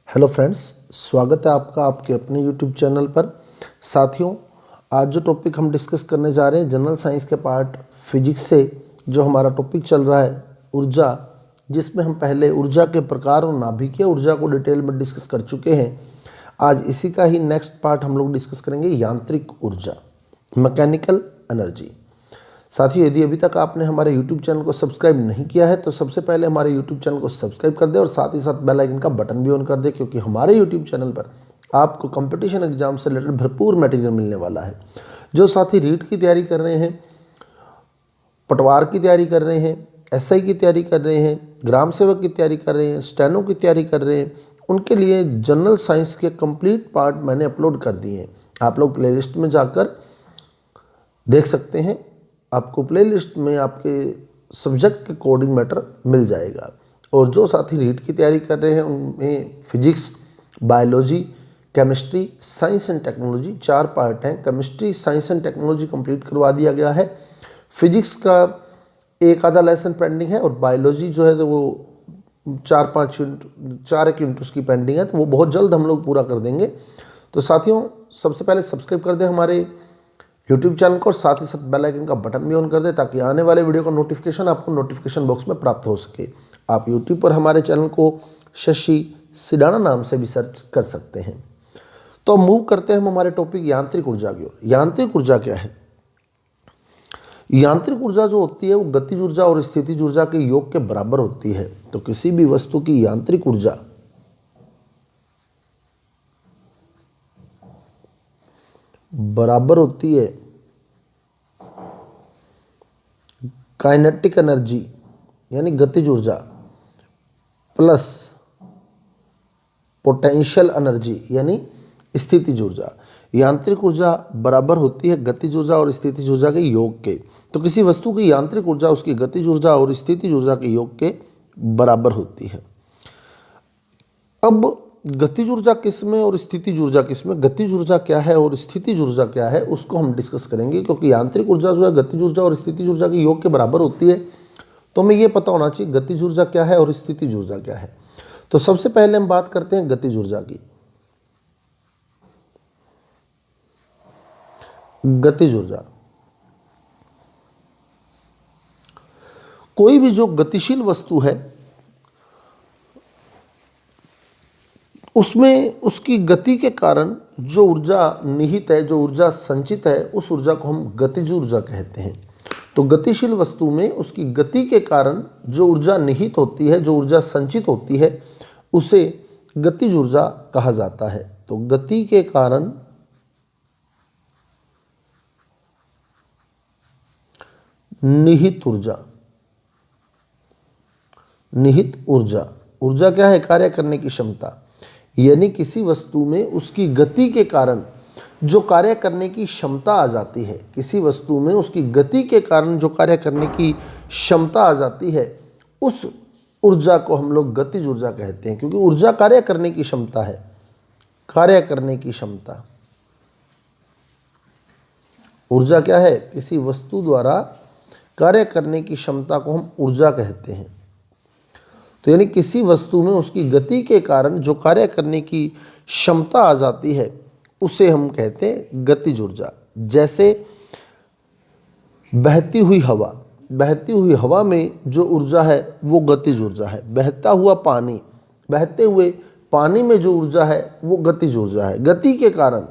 Hello friends, स्वागत है आपका आपके अपने यूट्यूब चैनल पर। साथियों, आज जो टॉपिक हम डिस्कस करने जा रहे हैं जनरल साइंस के पार्ट फिजिक्स से जो हमारा टॉपिक चल रहा है ऊर्जा, जिसमें हम पहले ऊर्जा के प्रकार और नाभिकीय ऊर्जा को डिटेल में डिस्कस कर चुके हैं। आज इसी का ही नेक्स्ट पार्ट हम लोग डिस्कस करेंगे यांत्रिक ऊर्जा, मैकेनिकल एनर्जी। साथियों, यदि अभी तक आपने हमारे YouTube चैनल को सब्सक्राइब नहीं किया है तो सबसे पहले हमारे YouTube चैनल को सब्सक्राइब कर दें और साथ ही साथ बेल आइकन का बटन भी ऑन कर दें, क्योंकि हमारे YouTube चैनल पर आपको कंपटीशन एग्जाम से रिलेटेड भरपूर मटेरियल मिलने वाला है। जो साथी रीट की तैयारी कर रहे हैं, पटवार की तैयारी कर रहे हैं, SI की तैयारी कर रहे हैं, ग्राम सेवक की तैयारी कर रहे हैं, स्टेनो की तैयारी कर रहे हैं, उनके लिए जनरल साइंस के कंप्लीट पार्ट मैंने अपलोड कर दिए हैं। आप लोग प्लेलिस्ट में जाकर देख सकते हैं। आपको प्लेलिस्ट में आपके सब्जेक्ट के कोडिंग मैटर मिल जाएगा। और जो साथी रीट की तैयारी कर रहे हैं उनमें physics, biology, chemistry, science and technology 4 part हैं। Chemistry, science and technology complete करवा दिया गया है। फिजिक्स का एक आधा लेसन पेंडिंग है और बायोलॉजी जो है तो वो 4-5 यूनिट उसकी पेंडिंग है, तो वो बहुत जल्द हम लोग पूरा कर देंगे। तो साथियों, सबसे पहले सब्सक्राइब कर दें हमारे यूट्यूब चैनल को और साथ ही साथ बेल आइकन का बटन भी ऑन कर दें, ताकि आने वाले वीडियो का नोटिफिकेशन आपको नोटिफिकेशन बॉक्स में प्राप्त हो सके। आप यूट्यूब पर हमारे चैनल को शशि सिडाना नाम से भी सर्च कर सकते हैं। तो मूव करते हैं हम हमारे टॉपिक यांत्रिक ऊर्जा की ओर। यांत्रिक ऊर्जा क्या है? यांत्रिक ऊर्जा जो होती है वो गतिज ऊर्जा और स्थितिज ऊर्जा के योग के बराबर होती है। तो किसी भी वस्तु की यांत्रिक ऊर्जा बराबर होती है काइनेटिक एनर्जी यानी गतिज ऊर्जा प्लस पोटेंशियल एनर्जी यानी स्थितिज ऊर्जा। यांत्रिक ऊर्जा बराबर होती है गतिज ऊर्जा और स्थितिज ऊर्जा के योग के। तो किसी वस्तु की यांत्रिक ऊर्जा उसकी गतिज ऊर्जा और स्थितिज ऊर्जा के योग के बराबर होती है। अब गतिज ऊर्जा किस में और स्थितिज ऊर्जा किस में, गतिज ऊर्जा क्या है और स्थितिज ऊर्जा क्या है, उसको हम डिस्कस करेंगे। क्योंकि यांत्रिक ऊर्जा जो है गतिज ऊर्जा और स्थितिज ऊर्जा के योग के बराबर होती है, तो हमें ये पता होना चाहिए गतिज ऊर्जा क्या है और स्थितिज ऊर्जा क्या है। तो सबसे पहले हम बात करते हैं गतिज ऊर्जा की। गतिज ऊर्जा कोई भी जो गतिशील वस्तु है उसमें उसकी गति के कारण जो ऊर्जा निहित है, जो ऊर्जा संचित है, उस ऊर्जा को हम गतिज ऊर्जा कहते हैं। तो गतिशील वस्तु में उसकी गति के कारण जो ऊर्जा निहित होती है, जो ऊर्जा संचित होती है, उसे गतिज ऊर्जा कहा जाता है। तो गति के कारण निहित ऊर्जा, निहित ऊर्जा, ऊर्जा क्या है? कार्य करने की क्षमता। यानी किसी वस्तु में उसकी गति के कारण जो कार्य करने की क्षमता आ जाती है, किसी वस्तु में उसकी गति के कारण जो कार्य करने की क्षमता आ जाती है, उस ऊर्जा को हम लोग गतिज ऊर्जा कहते हैं। क्योंकि ऊर्जा कार्य करने की क्षमता है, कार्य करने की क्षमता। ऊर्जा क्या है? किसी वस्तु द्वारा कार्य करने की क्षमता को हम ऊर्जा कहते हैं। तो यानी किसी वस्तु में उसकी गति के कारण जो कार्य करने की क्षमता आ जाती है उसे हम कहते हैं गतिज ऊर्जा। जैसे बहती हुई हवा, बहती हुई हवा में जो ऊर्जा है वो गतिज ऊर्जा है। बहता हुआ पानी, बहते हुए पानी में जो ऊर्जा है वो गतिज ऊर्जा है। गति के कारण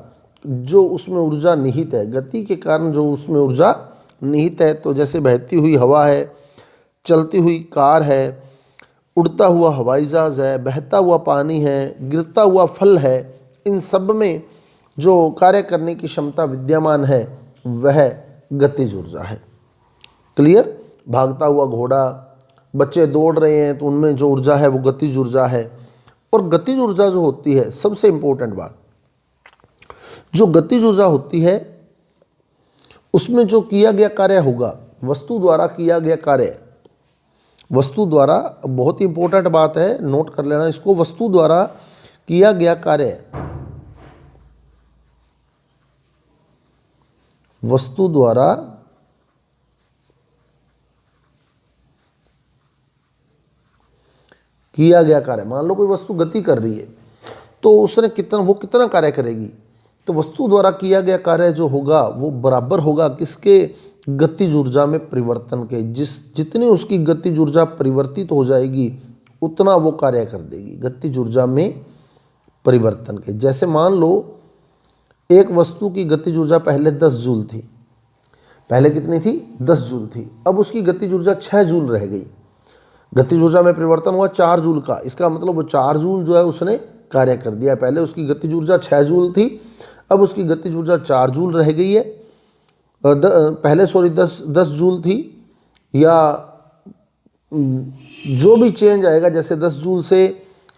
जो उसमें ऊर्जा निहित है, गति के कारण जो उसमें ऊर्जा निहित है। तो जैसे बहती हुई हवा है, चलती हुई कार है, उड़ता हुआ हवाई जहाज है, बहता हुआ पानी है, गिरता हुआ फल है, इन सब में जो कार्य करने की क्षमता विद्यमान है वह गतिज ऊर्जा है। क्लियर? भागता हुआ घोड़ा, बच्चे दौड़ रहे हैं तो उनमें जो ऊर्जा है वो गतिज ऊर्जा है। और गतिज ऊर्जा जो होती है, सबसे इंपॉर्टेंट बात, जो गतिज ऊर्जा होती है उसमें जो किया गया कार्य होगा, वस्तु द्वारा किया गया कार्य, वस्तु द्वारा, बहुत ही इंपॉर्टेंट बात है, नोट कर लेना इसको, वस्तु द्वारा किया गया कार्य, वस्तु द्वारा किया गया कार्य। मान लो कोई वस्तु गति कर रही है तो उसने कितना कार्य करेगी, तो वस्तु द्वारा किया गया कार्य जो होगा वो बराबर होगा किसके, गतिज ऊर्जा में परिवर्तन के। जितनी उसकी गतिज ऊर्जा परिवर्तित हो जाएगी उतना वो कार्य कर देगी, गतिज ऊर्जा में परिवर्तन के। जैसे मान लो एक वस्तु की गतिज ऊर्जा पहले 10 जूल थी, पहले कितनी थी, 10 जूल थी, अब उसकी गतिज ऊर्जा 6 जूल रह गई, गतिज ऊर्जा में परिवर्तन हुआ 4 जूल का। इसका मतलब वो 4 जूल जो है उसने कार्य कर दिया। पहले उसकी गतिज ऊर्जा 6 जूल थी, अब उसकी गतिज ऊर्जा 4 जूल रह गई है। पहले 10 जूल थी, या जो भी चेंज आएगा, जैसे 10 जूल से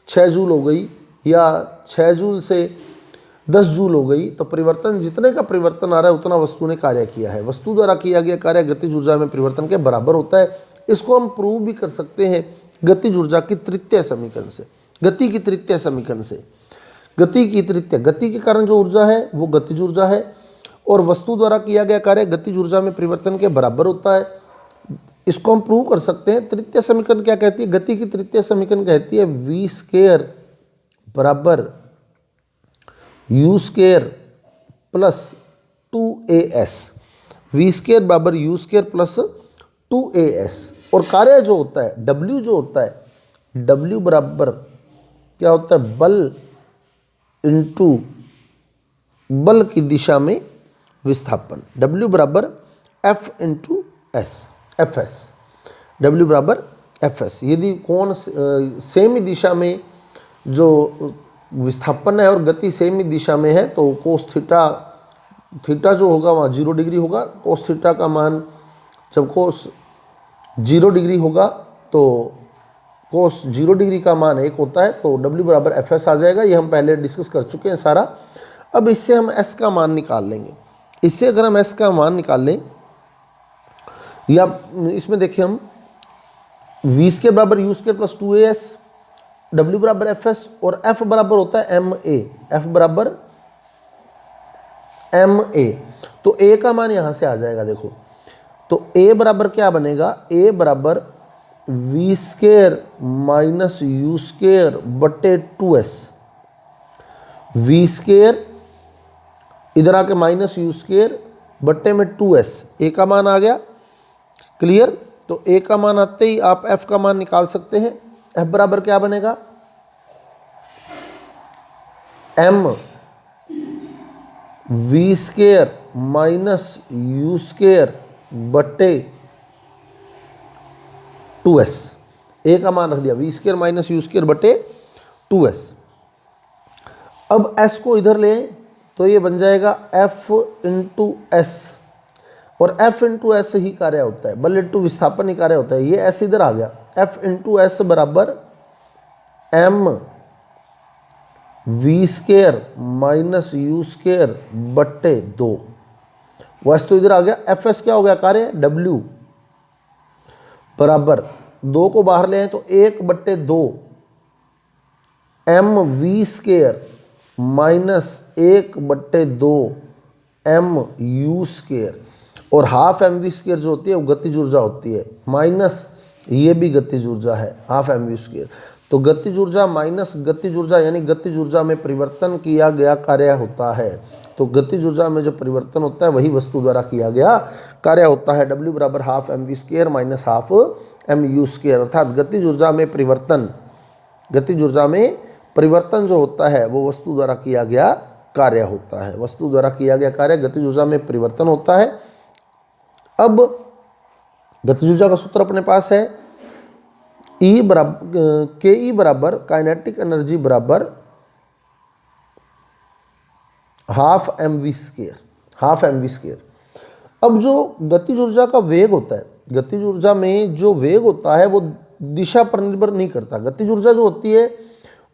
6 जूल हो गई या 6 जूल से 10 जूल हो गई, तो परिवर्तन, जितने का परिवर्तन आ रहा है उतना वस्तु ने कार्य किया है। वस्तु द्वारा किया गया कार्य गतिज ऊर्जा में परिवर्तन के बराबर होता है। इसको हम प्रूव भी कर सकते हैं गतिज ऊर्जा की तृतीय समीकरण से, गति की तृतीय समीकरण से। गति के कारण जो ऊर्जा है वो गतिज ऊर्जा है, और वस्तु द्वारा किया गया कार्य गतिज ऊर्जा में परिवर्तन के बराबर होता है। इसको हम प्रूव कर सकते हैं। तृतीय समीकरण क्या कहती है, गति की तृतीय समीकरण कहती है v स्क्वायर बराबर u square plus 2as, v square बराबर u स्क्वायर प्लस 2as। और कार्य जो होता है w जो होता है, w बराबर क्या होता है, बल इंटू बल की दिशा में विस्थापन, w बराबर f into S, F S, W बराबर एफ एस। यदि कोण सेम ही दिशा में जो विस्थापन है और गति सेम ही दिशा में है तो कोस थीटा जो होगा वहाँ 0 डिग्री होगा। कोस थीटा का मान, जब कोस 0 डिग्री होगा तो कोस 0 डिग्री का मान 1 होता है, तो w बराबर एफ एस आ जाएगा। ये हम पहले डिस्कस कर चुके हैं सारा। अब इससे हम s का मान निकाल लेंगे। इससे अगर हम s का मान निकाल लें, या इसमें देखिए हम v स्क्वायर बराबर u square plus 2as, w बराबर एफ एस, और f बराबर होता है एम ए, f बराबर एम ए। तो a का मान यहाँ से आ जाएगा, देखो तो a बराबर क्या बनेगा, a बराबर v square minus you square बटे 2s, v स्क्वायर इधर आके माइनस यू स्क्वायर बट्टे में 2s, a का मान आ गया। क्लियर। तो a का मान आते ही आप f का मान निकाल सकते हैं। f बराबर क्या बनेगा, m v square minus you square बट्टे 2s, a का मान रख दिया v square minus you square बट्टे 2s। अब s को इधर लें तो ये बन जाएगा f इंटू एस, और f इंटू एस ही कार्य होता है, बल इंटू विस्थापन ही कार्य होता है। ये s इधर आ गया, f इंटू एस बराबर m v square minus you square बट्टे 2। वो s तो इधर आ गया, एफ एस क्या हो गया कार्य, w बराबर 2 को बाहर ले आए तो 1/2 m v square minus 1/2 m u square, और हाफ एम वी स्क्वायर जो होती है वो गतिज ऊर्जा होती है, माइनस ये भी गतिज ऊर्जा है हाफ एम वी स्क्वायर। तो गतिज ऊर्जा माइनस गतिज ऊर्जा यानी गतिज ऊर्जा में परिवर्तन किया गया कार्य होता है। तो गतिज ऊर्जा में जो परिवर्तन होता है वही वस्तु द्वारा किया गया कार्य होता है। W बराबर half M V square minus half M U square, अर्थात गतिज ऊर्जा में परिवर्तन, गतिज ऊर्जा में परिवर्तन जो होता है वो वस्तु द्वारा किया गया कार्य होता है। वस्तु द्वारा किया गया कार्य गतिज ऊर्जा में परिवर्तन होता है। अब गतिज ऊर्जा का सूत्र अपने पास है, E बराबर के ई बराबर काइनेटिक एनर्जी बराबर half M V square, half M V square. अब जो गतिज ऊर्जा का वेग होता है, गतिज ऊर्जा में जो वेग होता है वो दिशा पर निर्भर नहीं करता। गतिज ऊर्जा जो होती है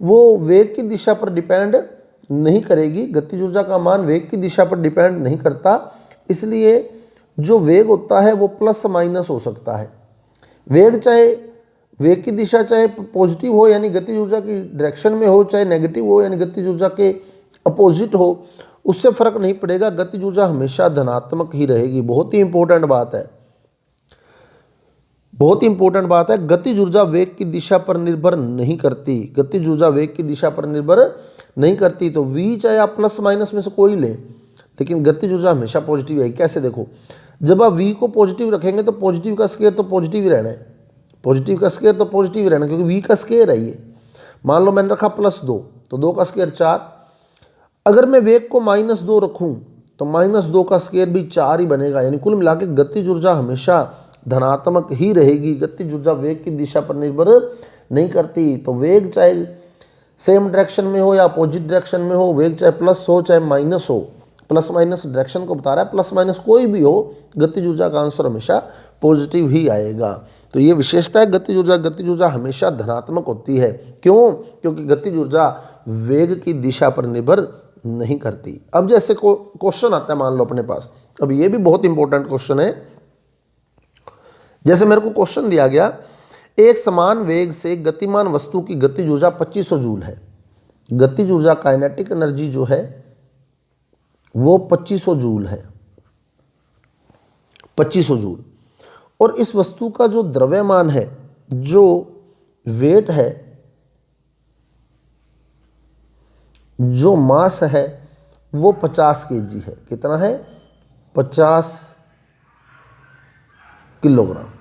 वो वेग की दिशा पर डिपेंड नहीं करेगी, गतिज ऊर्जा का मान वेग की दिशा पर डिपेंड नहीं करता। इसलिए जो वेग होता है वो प्लस माइनस हो सकता है। वेग चाहे वेग की दिशा चाहे पॉजिटिव हो यानी गतिज ऊर्जा की डायरेक्शन में हो, चाहे नेगेटिव हो यानी गतिज ऊर्जा के अपोजिट हो, उससे फर्क नहीं पड़ेगा, गतिज ऊर्जा हमेशा धनात्मक ही रहेगी। बहुत ही इंपॉर्टेंट बात है, बहुत ही इंपॉर्टेंट बात है। गतिज ऊर्जा वेग की दिशा पर निर्भर नहीं करती, गतिज ऊर्जा वेग की दिशा पर निर्भर नहीं करती तो V चाहे आप प्लस माइनस में से कोई लें, लेकिन गतिज ऊर्जा हमेशा पॉजिटिव है। कैसे देखो, जब आप V को पॉजिटिव रखेंगे तो पॉजिटिव का स्केयर तो पॉजिटिव ही रहना है, पॉजिटिव का स्केयर तो पॉजिटिव ही रहना, क्योंकि V का स्केयर है ये। मान लो मैंने रखा +2 तो 2 का स्केयर 4। अगर मैं वेग को -2 रखूं तो -2 का स्केयर भी 4 ही बनेगा, यानी कुल मिला के गतिज ऊर्जा हमेशा धनात्मक ही रहेगी। गतिज ऊर्जा वेग की दिशा पर निर्भर नहीं करती। तो वेग चाहे सेम डायरेक्शन में हो या अपोजिट डायरेक्शन में हो, वेग चाहे प्लस हो चाहे माइनस हो, प्लस माइनस डायरेक्शन को बता रहा है, प्लस माइनस कोई भी हो, गतिज ऊर्जा का आंसर हमेशा पॉजिटिव ही आएगा। तो ये विशेषता है गतिज ऊर्जा हमेशा धनात्मक होती है। क्यों? क्योंकि गतिज ऊर्जा वेग की दिशा पर निर्भर नहीं करती। अब जैसे क्वेश्चन आता है मान लो अपने पास, अब ये भी बहुत इंपॉर्टेंट क्वेश्चन है। जैसे मेरे को क्वेश्चन दिया गया, एक समान वेग से गतिमान वस्तु की गतिज ऊर्जा 2500 जूल है। गतिज ऊर्जा काइनेटिक एनर्जी जो है वो 2500 जूल है, 2500 जूल। और इस वस्तु का जो द्रव्यमान है, जो वेट है, जो मास है, वो 50 केजी है। कितना है? 50 किलोग्राम।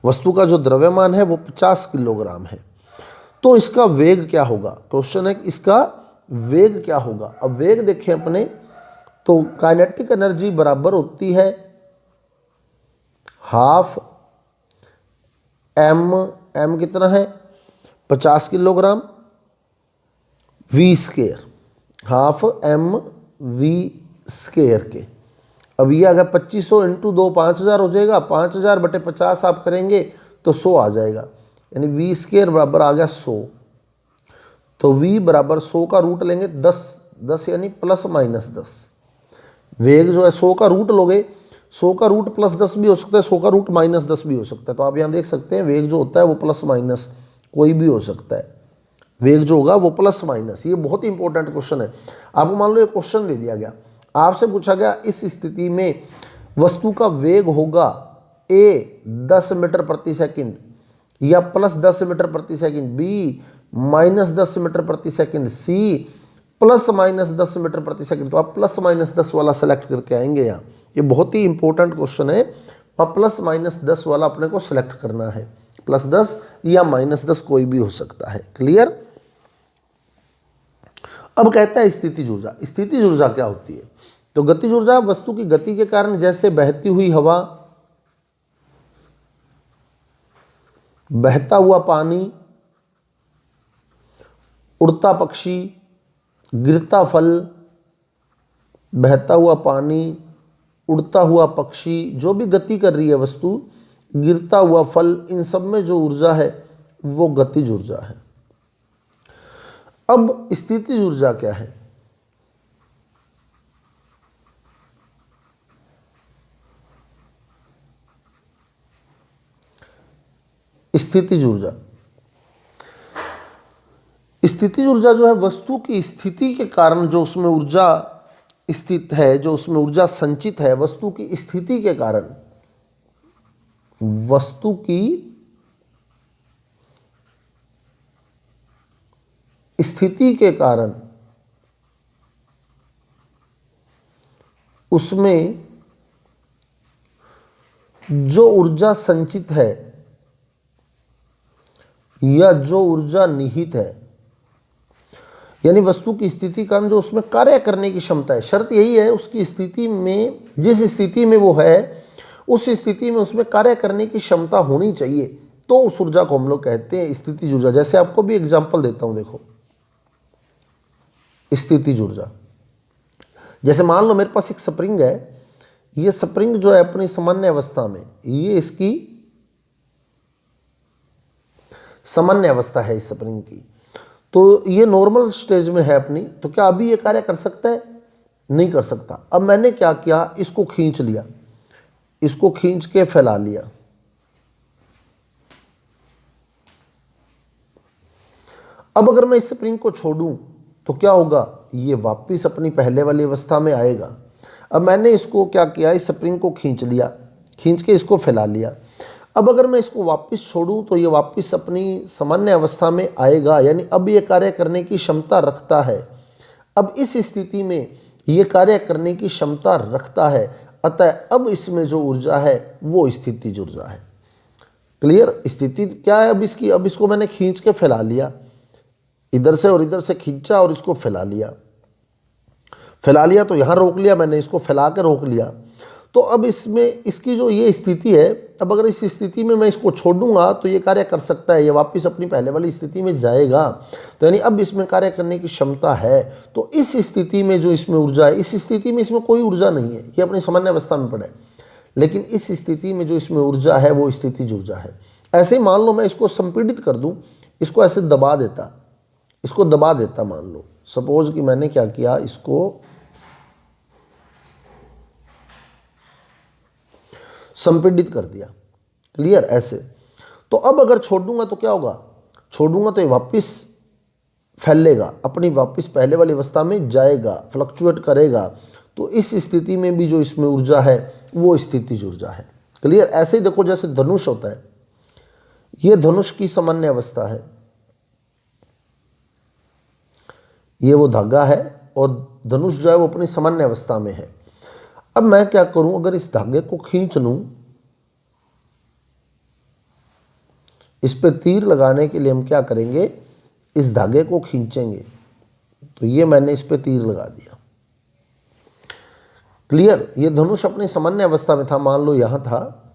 वस्तु का जो द्रव्यमान है वो 50 किलोग्राम है। तो इसका वेग क्या होगा? क्वेश्चन है कि इसका वेग क्या होगा। अब वेग देखें अपने, तो काइनेटिक एनर्जी बराबर होती है हाफ एम कितना है? 50 kilogram V square, half M V square के। अब ये अगर 2500 इंटू 2 5000 हो जाएगा, 5000 बटे 50 आप करेंगे तो 100 आ जाएगा, यानी V स्केयर बराबर आ गया 100। तो V बराबर 100 का रूट लेंगे 10 यानी प्लस माइनस 10। वेग जो है 100 का रूट लोगे, 100 का रूट +10 भी हो सकता है, 100 का रूट -10 भी हो सकता है। तो आप यहाँ देख सकते हैं वेग जो होता है वो प्लस माइनस कोई भी हो सकता है। वेग जो होगा वो प्लस माइनस, ये बहुत ही इंपॉर्टेंट क्वेश्चन है। आपको मान लो ये क्वेश्चन दे दिया गया, आपसे पूछा गया इस स्थिति में वस्तु का वेग होगा A 10 मीटर प्रति सेकंड या +10 मीटर प्रति सेकंड, B -10 मीटर प्रति सेकंड, C +-10 मीटर प्रति सेकंड। तो आप +-10 वाला सेलेक्ट करके आएंगे यहाँ। ये बहुत ही इंपॉर्टेंट क्वेश्चन है, और +-10 वाला अपने को सिलेक्ट करना है। +10 या -10 कोई भी हो सकता है। क्लियर? अब कहता है स्थितिज ऊर्जा। स्थितिज ऊर्जा क्या होती है? तो गतिज ऊर्जा वस्तु की गति के कारण, जैसे बहती हुई हवा, बहता हुआ पानी, उड़ता पक्षी, गिरता फल, बहता हुआ पानी, उड़ता हुआ पक्षी, जो भी गति कर रही है वस्तु, गिरता हुआ फल, इन सब में जो ऊर्जा है वो गतिज ऊर्जा है। अब स्थितिज ऊर्जा क्या है? स्थितिज ऊर्जा, स्थितिज ऊर्जा जो है वस्तु की स्थिति के कारण जो उसमें ऊर्जा स्थित है, जो उसमें ऊर्जा संचित है, वस्तु की स्थिति के कारण, वस्तु की स्थिति के कारण उसमें जो ऊर्जा संचित है या जो ऊर्जा निहित है, यानी वस्तु की स्थिति के कारण जो उसमें कार्य करने की क्षमता है। शर्त यही है उसकी स्थिति में, जिस स्थिति में वो है उस स्थिति में उसमें कार्य करने की क्षमता होनी चाहिए, तो उस ऊर्जा को हम लोग कहते हैं स्थितिज ऊर्जा। जैसे आपको भी एग्जांपल देता हूं, देखो स्थितिज ऊर्जा। जैसे मान लो मेरे पास एक स्प्रिंग है, ये स्प्रिंग जो है अपनी सामान्य अवस्था में, ये इसकी सामान्य अवस्था है इस स्प्रिंग की, तो ये नॉर्मल स्टेज में है अपनी। तो क्या अभी ये कार्य कर सकता है? नहीं कर सकता। अब मैंने क्या किया, इसको खींच लिया, इसको खींच के फैला लिया। अब अगर मैं इस स्प्रिंग को छोड़ूं तो क्या होगा? ये वापस अपनी पहले वाली अवस्था में आएगा। अब मैंने इसको क्या किया, इस स्प्रिंग को खींच लिया, खींच के इसको फैला लिया। अब अगर मैं इसको वापस छोड़ूं तो ये वापस अपनी सामान्य अवस्था में आएगा, यानी अब ये कार्य करने की क्षमता रखता है। अब इस स्थिति में ये कार्य करने की क्षमता रखता है, अतः अब इसमें जो ऊर्जा है वो स्थितिज ऊर्जा है। क्लियर? स्थिति क्या है अब इसकी? अब इसको मैंने खींच के फैला लिया, इधर से और इधर से खींचा और इसको फैला लिया तो यहाँ रोक लिया मैंने, इसको फैला के रोक लिया। तो अब इसमें इसकी जो ये स्थिति है, अब अगर इस स्थिति में मैं इसको छोड़ दूंगा तो ये कार्य कर सकता है, ये वापस अपनी पहले वाली स्थिति में जाएगा। तो यानी अब इसमें कार्य करने की क्षमता है। तो इस स्थिति में जो इसमें ऊर्जा है, इस स्थिति में इसमें कोई ऊर्जा नहीं है, ये अपनी सामान्य अवस्था में पड़ा है। लेकिन इस स्थिति में जो इसमें ऊर्जा है वो स्थितिज ऊर्जा है। ऐसे ही मान लो मैं इसको संपीड़ित कर दूं, इसको ऐसे दबा देता, इसको दबा देता, मान लो सपोज कि मैंने क्या किया, इसको संपीड़ित कर दिया। क्लियर? ऐसे। तो अब अगर छोड़ दूंगा तो क्या होगा? छोड़ूंगा तो ये वापस फैलेगा, अपनी वापस पहले वाली अवस्था में जाएगा, फ्लक्चुएट करेगा। तो इस स्थिति में भी जो इसमें ऊर्जा है वो स्थितिज ऊर्जा है। क्लियर? ऐसे ही देखो, जैसे धनुष होता है, ये धनुष की सामान्य अवस्था है, ये वो धागा है और धनुष जो है वो अपनी सामान्य अवस्था में है। अब मैं क्या करूं, अगर इस धागे को खींच लूं, इस पे तीर लगाने के लिए हम क्या करेंगे, इस धागे को खींचेंगे। तो ये मैंने इस पे तीर लगा दिया। क्लियर? ये धनुष अपनी सामान्य अवस्था में था, मान लो यहां था।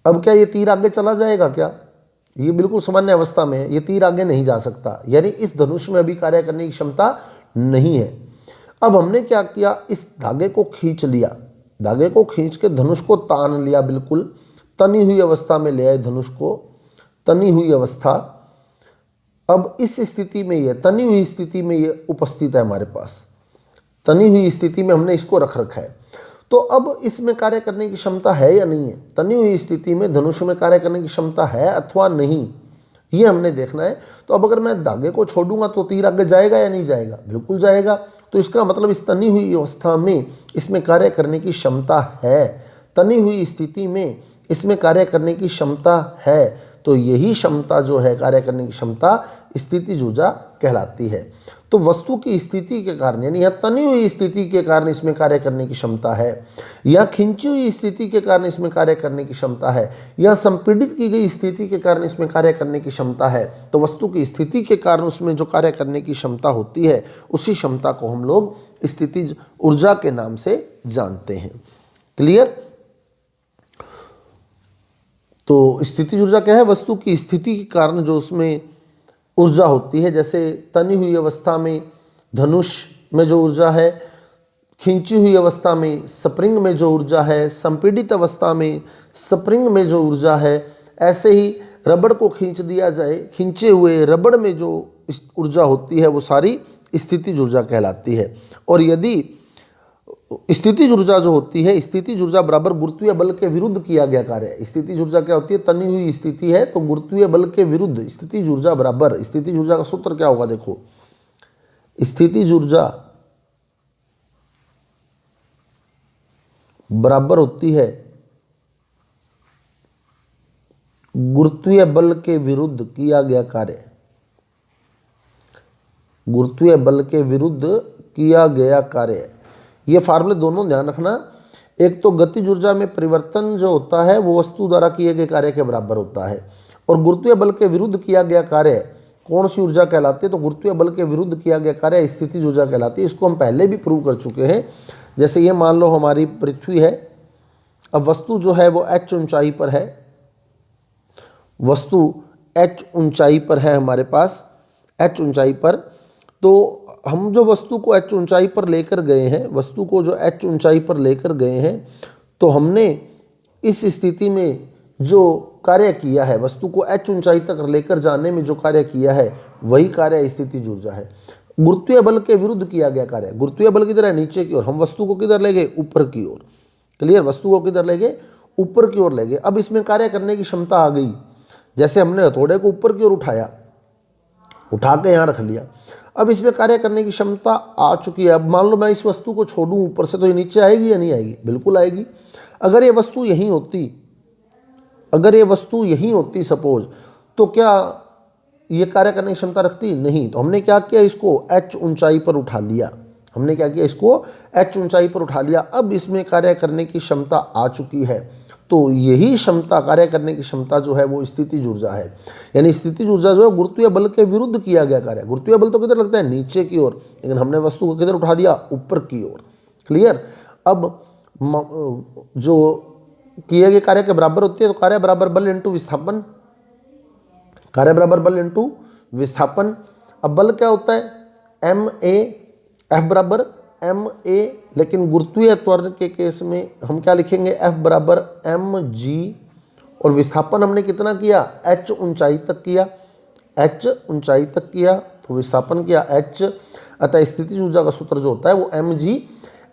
अब क्या ये तीर आगे चला जाएगा क्या? ये बिल्कुल सामान्य अवस्था में है, ये तीर आगे नहीं जा सकता, यानी इस धनुष में अभी कार्य करने की क्षमता नहीं है। अब हमने क्या किया, इस धागे को खींच लिया, धागे को खींच के धनुष को तान लिया, बिल्कुल तनी हुई अवस्था में ले आए धनुष को, तनी हुई अवस्था। अब इस स्थिति में ये तनी हुई स्थिति में ये उपस्थित है हमारे पास, तनी हुई स्थिति में हमने इसको रख रखा है। तो अब इसमें कार्य करने की क्षमता है या नहीं है? तनी हुई स्थिति में धनुष में कार्य करने की क्षमता है अथवा नहीं, ये हमने देखना है। तो अब अगर मैं धागे को छोड़ूंगा तो तीर आगे जाएगा या नहीं जाएगा? बिल्कुल जाएगा। तो इसका मतलब इस तनी हुई अवस्था में इसमें कार्य करने की क्षमता है, तनी हुई स्थिति में इसमें कार्य करने की क्षमता है। तो यही क्षमता जो है, कार्य करने की क्षमता, स्थितिज ऊर्जा कहलाती है। तो वस्तु की स्थिति के कारण, यानी यह तनी हुई स्थिति के कारण इसमें कार्य करने की क्षमता है, या खिंची हुई स्थिति के कारण इसमें कार्य करने की क्षमता है, या संपीड़ित की गई स्थिति के कारण इसमें कार्य करने की क्षमता है। तो वस्तु की स्थिति के कारण उसमें जो कार्य करने की क्षमता होती है, उसी क्षमता को हम लोग स्थितिज ऊर्जा के नाम से जानते हैं। क्लियर? तो स्थितिज ऊर्जा क्या है? वस्तु की स्थिति के कारण जो उसमें ऊर्जा होती है। जैसे तनी हुई अवस्था में धनुष में जो ऊर्जा है, खींची हुई अवस्था में स्प्रिंग में जो ऊर्जा है, संपीड़ित अवस्था में स्प्रिंग में जो ऊर्जा है, ऐसे ही रबड़ को खींच दिया जाए, खींचे हुए रबड़ में जो ऊर्जा होती है वो सारी स्थितिज ऊर्जा कहलाती है। और यदि स्थितिज ऊर्जा जो होती है, स्थितिज ऊर्जा बराबर गुरुत्वीय बल के विरुद्ध किया गया कार्य है। स्थितिज ऊर्जा क्या होती है? तनी हुई स्थिति है तो गुरुत्वीय बल के विरुद्ध स्थितिज ऊर्जा बराबर, स्थितिज ऊर्जा का सूत्र क्या होगा? देखो, स्थितिज ऊर्जा बराबर होती है गुरुत्वीय बल के विरुद्ध किया गया कार्य, गुरुत्वीय बल के विरुद्ध किया गया कार्य। ये फार्मूले दोनों ध्यान रखना। एक तो गतिज ऊर्जा में परिवर्तन जो होता है वो वस्तु द्वारा किए गए कार्य के बराबर होता है, और गुरुत्वीय बल के विरुद्ध किया गया कार्य कौन सी ऊर्जा कहलाती है? तो गुरुत्वीय बल के विरुद्ध किया गया कार्य स्थितिज ऊर्जा कहलाती है। इसको हम पहले भी प्रूव कर चुके हैं। जैसे ये मान लो हमारी पृथ्वी है, अब वस्तु जो है वो h ऊंचाई पर है, वस्तु h ऊंचाई पर है हमारे पास, h ऊंचाई पर। तो हम जो वस्तु को h ऊंचाई पर लेकर गए हैं, वस्तु को जो h ऊंचाई पर लेकर गए हैं, तो हमने इस स्थिति में जो कार्य किया है, वस्तु को h ऊंचाई तक लेकर जाने में जो कार्य किया है, वही कार्य स्थितिज ऊर्जा है। गुरुत्वीय बल के विरुद्ध किया गया कार्य, गुरुत्वीय बल किधर है? नीचे की ओर। हम वस्तु को किधर ले गए? ऊपर की ओर। क्लियर? वस्तु को किधर ले गए? ऊपर की ओर ले गए। अब इसमें कार्य करने की क्षमता आ गई। जैसे हमने हथौड़े को ऊपर की ओर उठाया, उठा के यहाँ रख लिया, अब इसमें कार्य करने की क्षमता आ चुकी है। अब मान लो मैं इस वस्तु को छोड़ूं ऊपर से, तो ये नीचे आएगी या नहीं आएगी? बिल्कुल आएगी। अगर ये वस्तु यहीं होती, अगर ये वस्तु यहीं होती सपोज, तो क्या ये कार्य करने की क्षमता रखती नहीं। तो हमने क्या किया, इसको h ऊंचाई पर उठा लिया। हमने क्या किया, इसको h ऊंचाई पर उठा लिया। अब इसमें कार्य करने की क्षमता आ चुकी है। तो यही क्षमता, कार्य करने की क्षमता जो है वो स्थितिज ऊर्जा है। यानी स्थितिज ऊर्जा जो है गुरुत्वीय बल के विरुद्ध किया गया कार्य। गुरुत्वीय बल तो किधर लगता है, नीचे की ओर, लेकिन हमने वस्तु को किधर उठा दिया, ऊपर की ओर। क्लियर। अब जो किए गए कार्य के बराबर होती है, तो कार्य बराबर बल इंटू विस्थापन, कार्य बराबर बल इंटू विस्थापन। अब बल क्या होता है, एम ए, एफ बराबर एम ए, लेकिन गुरुत्वीय त्वरण के केस में हम क्या लिखेंगे, एफ बराबर एम जी, और विस्थापन हमने कितना किया, एच ऊंचाई तक किया, एच ऊंचाई तक किया, तो विस्थापन किया एच। अतः स्थितिज ऊर्जा का सूत्र जो होता है वो एम जी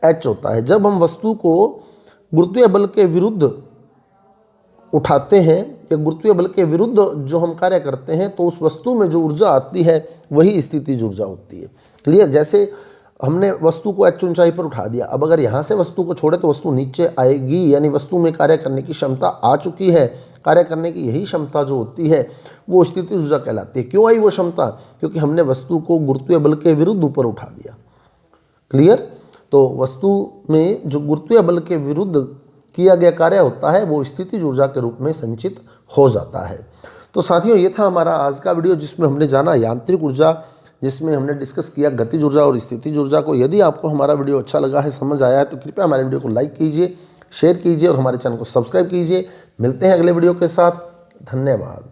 एच होता है। जब हम वस्तु को गुरुत्वीय बल के विरुद्ध उठाते हैं या गुरुत्वीय बल के विरुद्ध जो हम कार्य करते हैं, तो उस वस्तु में जो ऊर्जा आती है वही स्थितिज ऊर्जा होती है। क्लियर। जैसे हमने वस्तु को एच ऊंचाई पर उठा दिया, अब अगर यहाँ से वस्तु को छोड़े तो वस्तु नीचे आएगी, यानी वस्तु में कार्य करने की क्षमता आ चुकी है। कार्य करने की यही क्षमता जो होती है वो स्थितिज ऊर्जा कहलाती है। क्यों आई वो क्षमता, क्योंकि हमने वस्तु को गुरुत्वीय बल के विरुद्ध ऊपर उठा दिया। क्लियर। तो वस्तु में जो गुरुत्वीय बल के विरुद्ध किया गया कार्य होता है वो स्थितिज ऊर्जा के रूप में संचित हो जाता है। तो साथियों, ये था हमारा आज का वीडियो, जिसमें हमने जाना यांत्रिक ऊर्जा, जिसमें हमने डिस्कस किया गतिज ऊर्जा और स्थितिज ऊर्जा को। यदि आपको हमारा वीडियो अच्छा लगा है, समझ आया है, तो कृपया हमारे वीडियो को लाइक कीजिए, शेयर कीजिए और हमारे चैनल को सब्सक्राइब कीजिए। मिलते हैं अगले वीडियो के साथ। धन्यवाद।